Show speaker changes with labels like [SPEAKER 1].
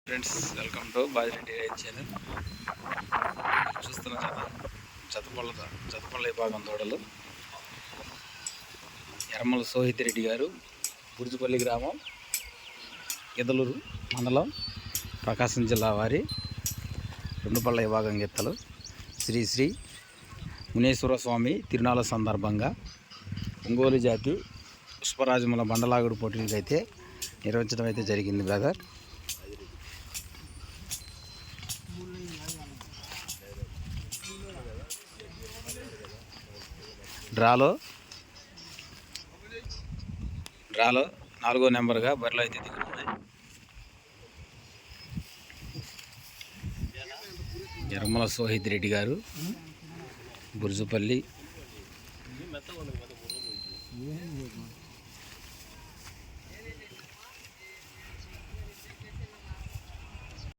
[SPEAKER 1] Friends, welcome to Bajireddy రైతు channel. చూస్తున్న జతపళ్ళ విభాగం తోడలు ఎర్మల సోహిత్ రెడ్డి గారు, బుర్జుపల్లి గ్రామం, గిద్దలూరు మండలం, ప్రకాశం జిల్లా వారి రెండు పళ్ళ విభాగం గిత్తలు శ్రీ శ్రీ మునేశ్వర స్వామి తిరునాళ్ళ సందర్భంగా ఒంగోలు జాతి పుష్పరాజముల బండలాగుడు పోటీలకి అయితే నిర్వహించడం అయితే జరిగింది బ్రదర్. డ్రాలో 4వ నెంబర్గా బరిలో అయితే దిగుతున్నాయి. ఎర్మల సోహిత్ రెడ్డి గారు, బుర్జుపల్లి